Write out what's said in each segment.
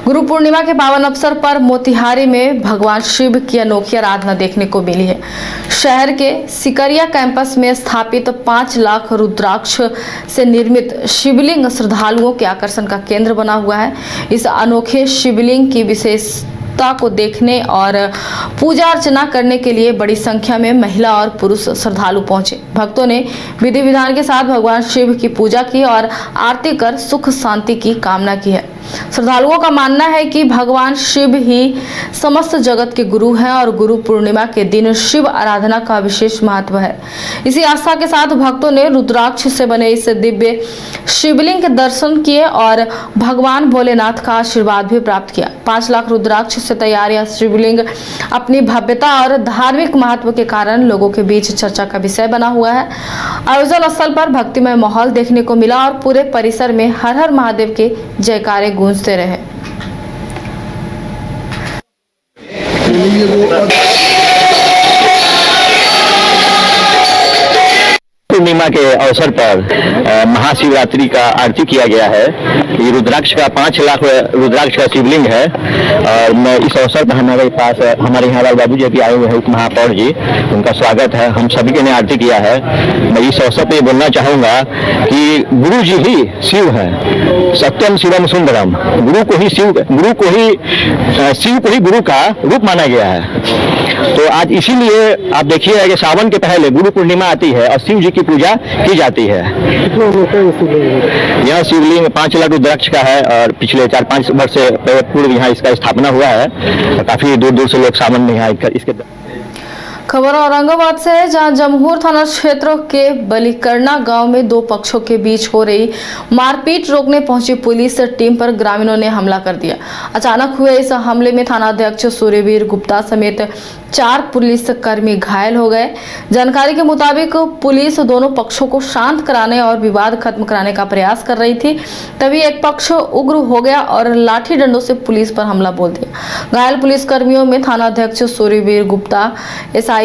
गुरु पूर्णिमा के पावन अवसर पर मोतिहारी में भगवान शिव की अनोखी आराधना देखने को मिली है। शहर के सिकरिया कैंपस में स्थापित 5 लाख रुद्राक्ष से निर्मित शिवलिंग श्रद्धालुओं के आकर्षण का केंद्र बना हुआ है। इस अनोखे शिवलिंग की विशेषता को देखने और पूजा अर्चना करने के लिए बड़ी संख्या में महिला और पुरुष श्रद्धालु पहुंचे। भक्तों ने विधि विधान के साथ भगवान शिव की पूजा की और आरती कर सुख शांति की कामना की है। श्रद्धालुओं का मानना है कि भगवान शिव ही समस्त जगत के गुरु हैं और गुरु पूर्णिमा के दिन शिव आराधना का विशेष महत्व है। इसी आस्था के साथ भक्तों ने रुद्राक्ष से बने इस दिव्य शिवलिंग के दर्शन किए और भगवान भोलेनाथ का आशीर्वाद भी प्राप्त किया। 5 लाख रुद्राक्ष से तैयार यह शिवलिंग अपनी भव्यता और धार्मिक महत्व के कारण लोगों के बीच चर्चा का विषय बना हुआ है। आयोजन स्थल पर भक्तिमय माहौल देखने को मिला और पूरे परिसर में हर हर महादेव के जयकारे गूंजते रहे। पूर्णिमा के अवसर पर महाशिवरात्रि का आरती किया गया है। ये रुद्राक्ष का 5 लाख रुद्राक्ष का शिवलिंग है और मैं इस अवसर पर हमारे पास हमारे यहाँ लाल बाबू जी भी आए हुए हैं, उप महापौर जी, उनका स्वागत है। हम सभी ने आरती किया है। मैं इस अवसर पर बोलना चाहूँगा कि गुरु जी ही शिव है, सत्यम शिवम सुंदरम। शिव को ही गुरु का रूप माना गया है। तो आज इसीलिए आप देखिए कि सावन के पहले गुरु पूर्णिमा आती है और शिव जी की पूजा की जाती है। यह शिवलिंग 5 लाख रुद्राक्ष का है और पिछले 4-5 वर्ष से पूर्व यहाँ इसका स्थापना हुआ है। काफी दूर दूर से लोग सावन में यहाँ इसके खबर औरंगाबाद से है, जहां जमहूर थाना क्षेत्र के बलिकरना गांव में 2 पक्षों के बीच हो रही मारपीट रोकने पहुंची पुलिस टीम पर ग्रामीणों ने हमला कर दिया। अचानक हुए इस हमले में थानाध्यक्ष सूर्यवीर गुप्ता समेत 4 पुलिसकर्मी घायल हो गए। जानकारी के मुताबिक पुलिस दोनों पक्षों को शांत कराने और विवाद खत्म कराने का प्रयास कर रही थी, तभी एक पक्ष उग्र हो गया और लाठी डंडों से पुलिस पर हमला बोल दिया। घायल पुलिसकर्मियों में थानाध्यक्ष सूर्यवीर गुप्ता, एसआई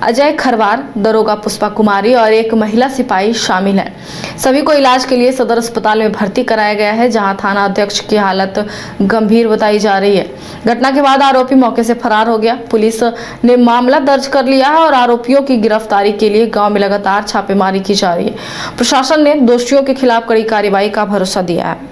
अजय खरवार, दरोगा पुष्पा कुमारी और एक महिला सिपाही शामिल हैं। सभी को इलाज के लिए सदर अस्पताल में भर्ती कराया गया है, जहां थाना अध्यक्ष की हालत गंभीर बताई जा रही है। घटना के बाद आरोपी मौके से फरार हो गया। पुलिस ने मामला दर्ज कर लिया है और आरोपियों की गिरफ्तारी के लिए गांव में लगातार छापेमारी की जा रही है। प्रशासन ने दोषियों के खिलाफ कड़ी कार्रवाई का भरोसा दिया है।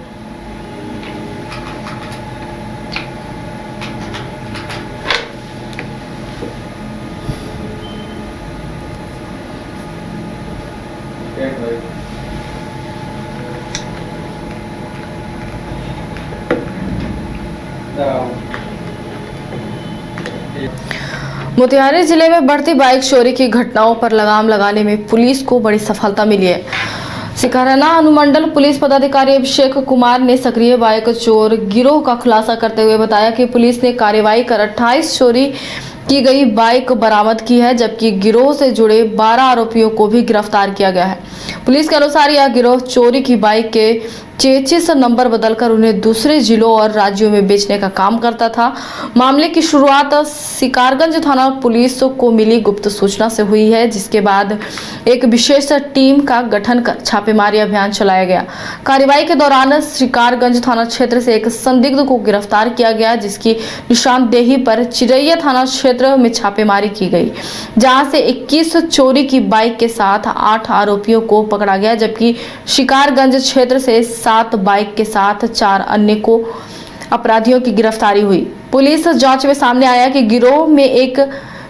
मोतिहारी जिले में बढ़ती बाइक चोरी की घटनाओं पर लगाम लगाने में पुलिस को बड़ी सफलता मिली है। सिकरना अनुमंडल पुलिस पदाधिकारी अभिषेक कुमार ने सक्रिय बाइक चोर गिरोह का खुलासा करते हुए बताया कि पुलिस ने कार्रवाई कर 28 चोरी की गई बाइक बरामद की है, जबकि गिरोह से जुड़े 12 आरोपियों को भी गिरफ्तार किया गया है। पुलिस के अनुसार यह गिरोह चोरी की बाइक के चेचिस नंबर बदलकर उन्हें दूसरे जिलों और राज्यों में बेचने का काम करता था। मामले की शुरुआत सिकारगंज थाना पुलिस को मिली गुप्त सूचना से हुई है, जिसके बाद एक विशेष टीम का गठन कर छापेमारी अभियान चलाया गया। कार्रवाई के दौरान सिकारगंज थाना क्षेत्र से एक संदिग्ध को गिरफ्तार किया गया, जिसकी निशानदेही पर चिरैया थाना क्षेत्र में छापेमारी की गई, जहां से 21 चोरी की बाइक के साथ 8 आरोपियों को पकड़ा गया, जबकि शिकारगंज क्षेत्र से 7 बाइक के साथ 4 अन्य को अपराधियों की गिरफ्तारी हुई। पुलिस जांच में सामने आया कि गिरोह में एक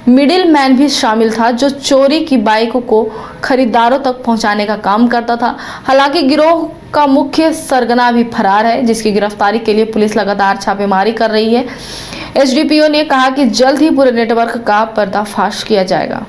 मिडिल मैन भी शामिल था, जो चोरी की बाइक को खरीदारों तक पहुंचाने का काम करता था। हालांकि गिरोह का मुख्य सरगना भी फरार है, जिसकी गिरफ्तारी के लिए पुलिस लगातार छापेमारी कर रही है। एसडीपीओ ने कहा कि जल्द ही पूरे नेटवर्क का पर्दाफाश किया जाएगा।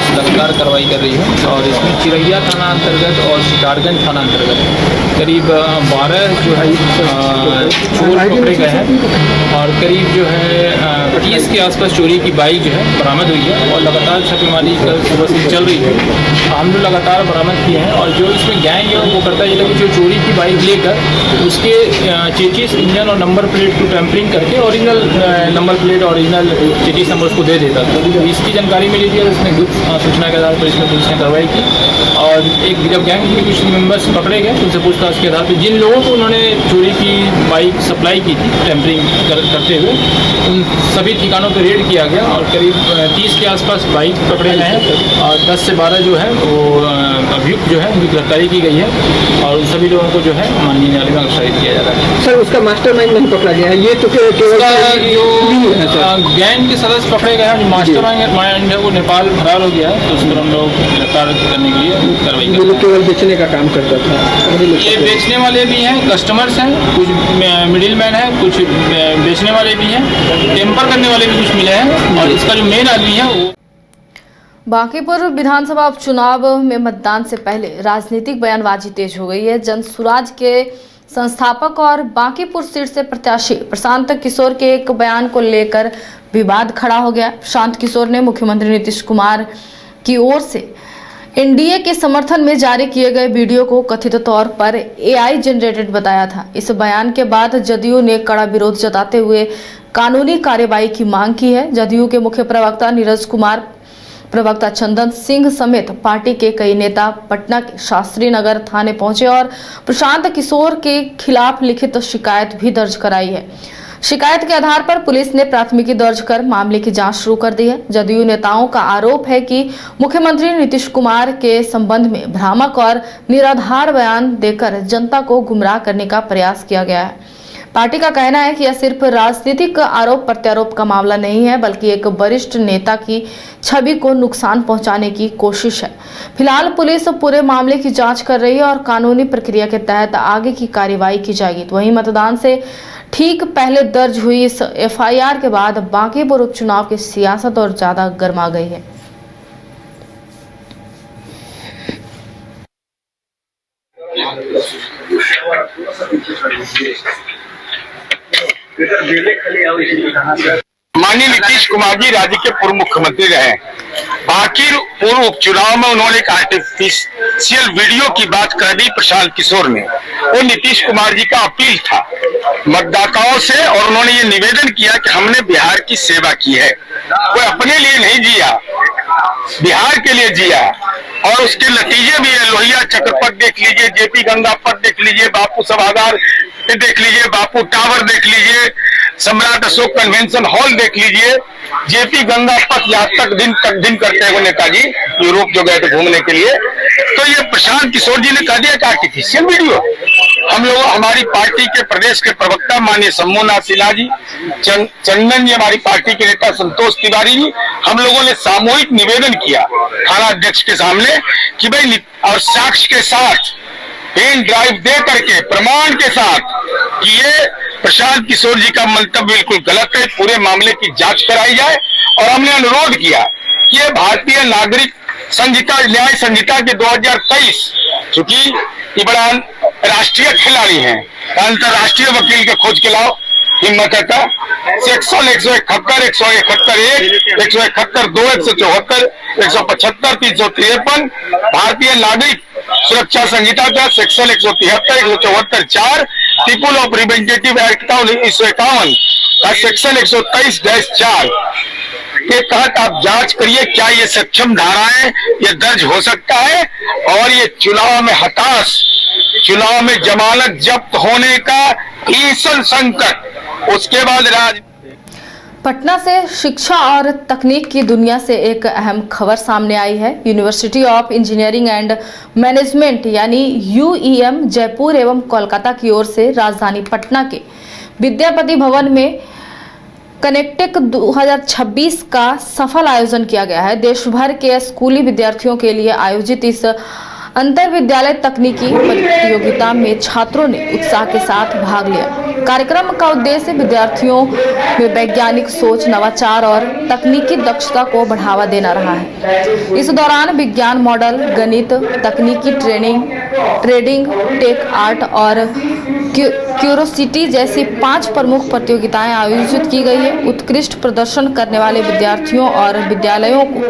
सरकार कार्रवाई कर रही है और इसमें चिरैया थाना अंतर्गत और शिकारगंज थाना अंतर्गत करीब 12 जो है चोर पकड़े गए हैं और करीब जो है 30 के आसपास चोरी की बाइक जो है बरामद हुई है और लगातार छापेमारी कल सुबह से चल रही है। हम लोग लगातार बरामद किए हैं और जो इसमें गैंग है वो करता है कि जो चोरी की बाइक लेकर उसके चेचिस इंजन और नंबर प्लेट को टैंपरिंग करके original number plate original chassis number उसको दे देता था। जब इसकी जानकारी मिली थी और इसमें गुप्त सूचना के आधार पर इसमें पुलिस ने कार्रवाई की और एक जब गैंग के कुछ मेंबर्स पकड़े गए उनसे पूछताछ के आधार पर जिन लोगों को उन्होंने चोरी की बाइक सप्लाई की थी टैंपरिंग करते हुए उन सभी ठिकानों पर रेड किया गया और करीब 30 के आसपास बाइक पकड़े गए हैं और 10 से 12 जो है वो अभियुक्त जो है उनकी गिरफ्तारी की गई है और उन सभी लोगों को जो है माननीय न्यायालय में अग्रसारित किया जा रहा है। सर उसका मास्टरमाइंड नहीं पकड़ा गया है, ये तो केवल जो गैंग के सदस्य पकड़े गए हैं जो मास्टरमाइंड है वो नेपाल फरार हो गया है तो उस पर हम लोग गिरफ्तार करने के लिए कार्रवाई कर रहे हैं। केवल बेचने का काम करता था। ये बेचने वाले भी हैं, कस्टमर्स हैं, कुछ मिडिल मैन है, कुछ बेचने वाले भी हैं, टेम्पर करने वाले भी कुछ मिले हैं और इसका जो मेन आदमी है वो बांकीपुर विधानसभा उपचुनाव में मतदान से पहले राजनीतिक बयानबाजी तेज हो गई है। जन सुराज के संस्थापक और बांकीपुर सीट से प्रत्याशी प्रशांत किशोर के एक बयान को लेकर विवाद खड़ा हो गया। प्रशांत किशोर ने मुख्यमंत्री नीतीश कुमार की ओर से एनडीए के समर्थन में जारी किए गए वीडियो को कथित तौर पर एआई जनरेटेड बताया था। इस बयान के बाद जदयू ने कड़ा विरोध जताते हुए कानूनी कार्यवाही की मांग की है। जदयू के मुख्य प्रवक्ता नीरज कुमार, प्रवक्ता चंदन सिंह समेत पार्टी के कई नेता पटना के शास्त्री नगर थाने पहुंचे और प्रशांत किशोर के खिलाफ लिखित शिकायत भी दर्ज कराई है। शिकायत के आधार पर पुलिस ने प्राथमिकी दर्ज कर मामले की जांच शुरू कर दी है। जदयू नेताओं का आरोप है कि मुख्यमंत्री नीतीश कुमार के संबंध में भ्रामक और निराधार बयान देकर जनता को गुमराह करने का प्रयास किया गया है। पार्टी का कहना है कि यह सिर्फ राजनीतिक आरोप प्रत्यारोप का मामला नहीं है, बल्कि एक वरिष्ठ नेता की छवि को नुकसान पहुंचाने की कोशिश है। फिलहाल पुलिस पूरे मामले की जांच कर रही है और कानूनी प्रक्रिया के तहत आगे की कार्यवाही की जाएगी। तो वहीं मतदान से ठीक पहले दर्ज हुई इस एफआईआर के बाद बांकीपुर उपचुनाव की सियासत और ज्यादा गर्मा गई है। माननीय नीतीश कुमार जी राज्य के पूर्व मुख्यमंत्री रहे। बाकी पूर्व उपचुनाव में उन्होंने एक आर्टिफिशियल वीडियो की बात कर दी प्रशांत किशोर ने। वो नीतीश कुमार जी का अपील था मतदाताओं से और उन्होंने ये निवेदन किया कि हमने बिहार की सेवा की है, कोई अपने लिए नहीं जिया, बिहार के लिए जिया और उसके नतीजे भी है। लोहिया चक्रपथ देख लीजिए, जेपी गंगा पथ देख लीजिए, बापू सभागार देख लीजिए, बापू टावर देख लीजिए, सम्राट अशोक कन्वेंशन हॉल देख लीजिए, जेपी गंगा पथ यात्रा दिन करते हुए नेताजी यूरोप जो गए थे घूमने के लिए। तो ये प्रशांत किशोर जी ने कह दिया कि आर्टिफिशियल वीडियो। हम लोग हमारी पार्टी के प्रदेश के प्रवक्ता माननीय शंभुनाथ सिन्हा जी, चंदन जी, हमारी पार्टी के नेता संतोष तिवारी जी, हम लोगों ने सामूहिक निवेदन किया थाना अध्यक्ष के सामने कि भाई और साक्ष्य के साथ पेन ड्राइव दे करके प्रमाण के साथ कि ये प्रशांत किशोर जी का मंतव्य बिल्कुल गलत है, पूरे मामले की जांच कराई जाए। और हमने अनुरोध किया कि ये भारतीय नागरिक संहिता न्याय संहिता के 2023, चूंकि ये बड़ा राष्ट्रीय खिलाड़ी है, अंतर्राष्ट्रीय वकील के खोज के लाओ हिम्मत है का सेक्शन 171, 171(1), 171(2), 174, 175, 353 भारतीय नागरिक सुरक्षा संहिता का section 173, 174(4), people of representative act का 1951 का सेक्शन 123-4 के तहत आप जांच करिए क्या ये सक्षम धाराएं ये दर्ज हो सकता है। और ये चुनाव में हताश, चुनाव में जमानत जब्त होने का भीषण संकट, उसके बाद पटना से शिक्षा और तकनीक की दुनिया से एक अहम खबर सामने आई है। University of engineering and management यानी यूईएम जयपुर एवं कोलकाता की ओर से राजधानी पटना के विद्यापति भवन में कनेक्टेक 2026 का सफल आयोजन किया गया है। देश भर के स्कूली विद्यार्थियों के लिए आयोजित इस अंतर विद्यालय तकनीकी प्रतियोगिता में छात्रों ने उत्साह के साथ भाग लिया। कार्यक्रम का उद्देश्य विद्यार्थियों में वैज्ञानिक सोच, नवाचार और तकनीकी दक्षता को बढ़ावा देना रहा है। इस दौरान विज्ञान मॉडल, गणित, तकनीकी ट्रेडिंग, टेक आर्ट और क्यूरोसिटी जैसी 5 प्रमुख प्रतियोगिताएं आयोजित की गई है। उत्कृष्ट प्रदर्शन करने वाले विद्यार्थियों और विद्यालयों को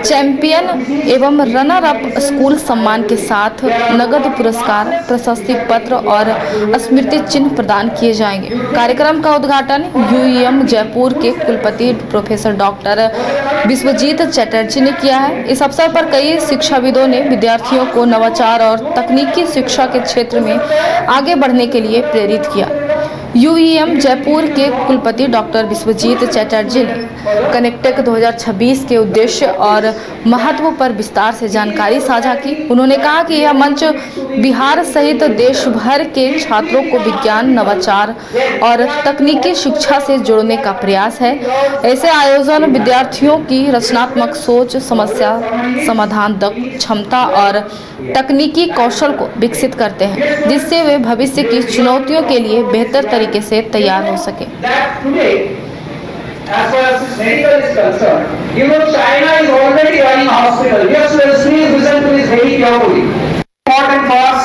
चैंपियन एवं रनर अप स्कूल सम्मान के साथ नगद पुरस्कार, प्रशस्ति पत्र और स्मृति चिन्ह प्रदान किए जाएंगे। कार्यक्रम का उद्घाटन यूईएम जयपुर के कुलपति प्रोफेसर डॉक्टर विश्वजीत चटर्जी ने किया है। इस अवसर पर कई शिक्षाविदों ने विद्यार्थियों को नवाचार और तकनीकी शिक्षा के क्षेत्र में आगे बढ़ने के लिए प्रेरित किया। यूईएम जयपुर के कुलपति डॉक्टर विश्वजीत चटर्जी ने कनेक्टेक 2026 के उद्देश्य और महत्व पर विस्तार से जानकारी साझा की। उन्होंने कहा कि यह मंच बिहार सहित देश भर के छात्रों को विज्ञान, नवाचार और तकनीकी शिक्षा से जोड़ने का प्रयास है। ऐसे आयोजन विद्यार्थियों की रचनात्मक सोच, समस्या समाधान क्षमता और तकनीकी कौशल को विकसित करते हैं, जिससे वे भविष्य की चुनौतियों के लिए बेहतर तरीके से तैयार हो सके। As far as medical is concerned, you know China is already running hospital. Yes, please listen to this very carefully. Important for us.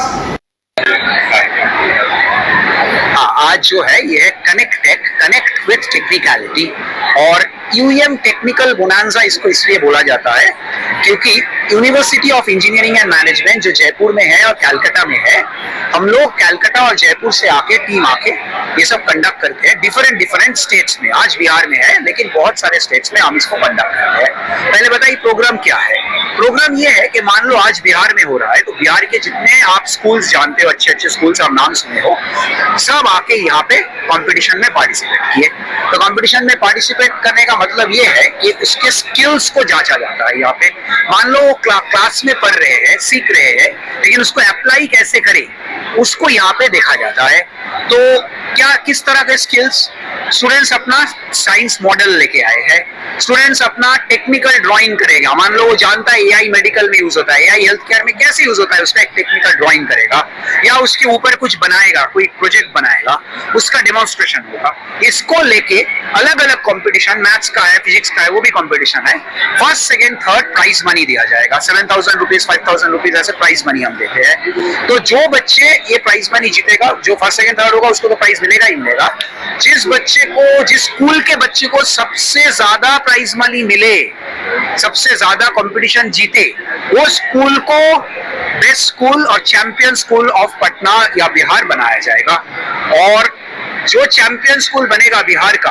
आज जो है ये कनेक्ट विथ टेक्निकलिटी और यूएम टेक्निकल बोनांजा इसको इसलिए बोला जाता है क्योंकि university of engineering and management जो जयपुर में है और कलकत्ता में है, हम लोग कलकत्ता और जयपुर से टीम आके ये सब कंडक्ट करते हैं डिफरेंट स्टेट्स में। आज बिहार में है लेकिन बहुत सारे स्टेट्स में हम इसको कंडक्ट करते हैं। पहले बताइए प्रोग्राम क्या है। प्रोग्राम ये है कि मान लो आज बिहार में हो रहा है तो बिहार के जितने आप स्कूल्स जानते हो, अच्छे स्कूल्स आप नाम सुने हो, सब आके यहाँ पे कंपटीशन में पार्टिसिपेट किए। तो कंपटीशन में पार्टिसिपेट करने का मतलब ये है कि उसके स्किल्स को जांचा जाता है। यहाँ पे मान लो क्लास में पढ़ रहे हैं, सीख रहे हैं, लेकिन उसको अप्लाई कैसे करें उसको यहाँ पे देखा जाता है। तो क्या किस तरह के स्किल्स, स्टूडेंट्स अपना साइंस मॉडल लेके आए हैं, स्टूडेंट्स अपना टेक्निकल ड्राइंग करेगा। मान लो वो जानता है एआई मेडिकल में यूज होता है, एआई हेल्थ केयर में कैसे यूज होता है, उसका एक टेक्निकल ड्राइंग करेगा या उसके ऊपर कुछ बनाएगा, कोई प्रोजेक्ट बनाएगा, उसका डेमोन्स्ट्रेशन होगा। इसको लेके अलग अलग कंपटीशन, मैथ्स का है, फिजिक्स का है, वो भी कंपटीशन है। First, second, third prize money दिया जाएगा। 7,000 रुपीज, 5,000 रुपीज ऐसे प्राइज मनी हम देते हैं। तो जो बच्चे ये प्राइज मनी जीतेगा, जो फर्स्ट, सेकेंड, थर्ड होगा, उसको तो प्राइज मिलेगा ही मिलेगा। जिस स्कूल के बच्चे को सबसे ज्यादा प्राइज मनी मिले, सबसे ज्यादा कंपटीशन जीते, वो स्कूल को बेस्ट स्कूल और चैंपियन स्कूल ऑफ पटना या बिहार बनाया जाएगा। और जो चैंपियन स्कूल बनेगा बिहार का,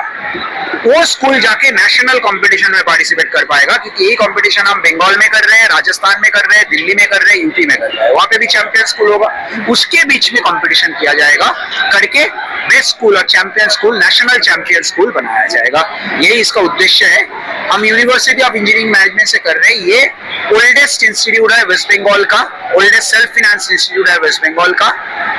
वो स्कूल जाके नेशनल कंपटीशन में पार्टिसिपेट कर पाएगा, क्योंकि यही कंपटीशन हम बंगाल में कर रहे हैं, राजस्थान में कर रहे हैं, दिल्ली में कर रहे हैं, यूपी में कर रहे हैं। वहां पे भी चैंपियन स्कूल होगा, उसके बीच में कंपटीशन किया जाएगा, करके बेस्ट स्कूल और champion school, national champion school बनाया जाएगा। यही इसका उद्देश्य है। हम यूनिवर्सिटी ऑफ इंजीनियरिंग मैनेजमेंट से कर रहे हैं। ये ओल्डेस्ट इंस्टीट्यूट है वेस्ट बंगाल का, ओल्डेस्ट सेल्फ फाइनेंस इंस्टीट्यूट है वेस्ट बंगाल का,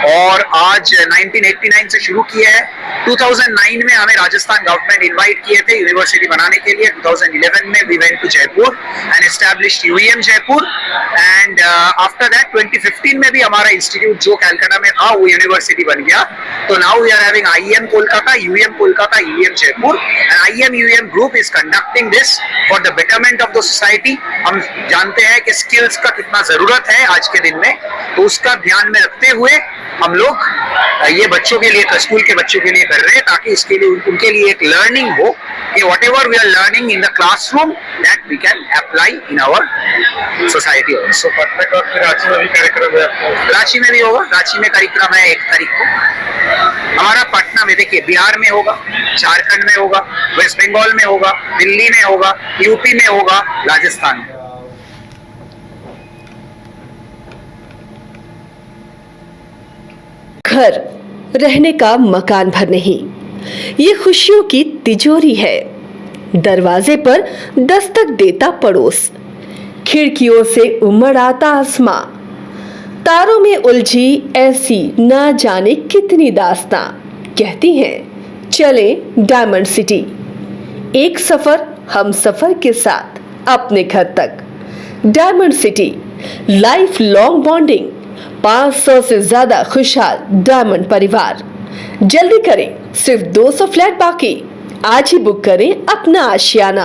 और आज 1989 से शुरू किया है। 2009 में हमें राजस्थान गवर्नमेंट इनवाइट किए थे यूनिवर्सिटी बनाने के लिए। 2011 में we went to Jaipur and established UEM Jaipur, and after that 2015 में भी हमारा इंस्टीट्यूट जो कलकत्ता में था वो यूनिवर्सिटी बन गया। तो now we are having IEM Kolkata, UEM Kolkata, UEM Jaipur, and IEM UEM group is conducting this for the betterment of the society. हम जानते हैं कि स्किल्स का कितना जरूरत है आज के दिन में, तो उसका ध्यान में रखते हुए हम लोग ये बच्चों के लिए, स्कूल के बच्चों के लिए कर रहे हैं, ताकि इसके लिए उनके लिए एक लर्निंग हो कि whatever we are learning in the classroom that we can apply in our society also। Ranchi में भी कार्यक्रम है, रांची में भी होगा, रांची में कार्यक्रम है 1 तारीख को। हमारा पटना में, देखिए बिहार में होगा, झारखंड में होगा, वेस्ट बंगाल में होगा, दिल्ली में होगा, यूपी में होगा, राजस्थान में। घर रहने का मकान भर नहीं, ये खुशियों की तिजोरी है। दरवाजे पर दस्तक देता पड़ोस, खिड़कियों से उमड़ आता आसमां, तारों में उलझी ऐसी ना जाने कितनी दास्तां। कहती हैं चले डायमंड सिटी, एक सफर हम सफर के साथ अपने घर तक। Diamond city, life long bonding, 500 से ज्यादा खुशहाल डायमंड परिवार। जल्दी करें, सिर्फ 200 फ्लैट बाकी। आज ही बुक करें अपना आशियाना।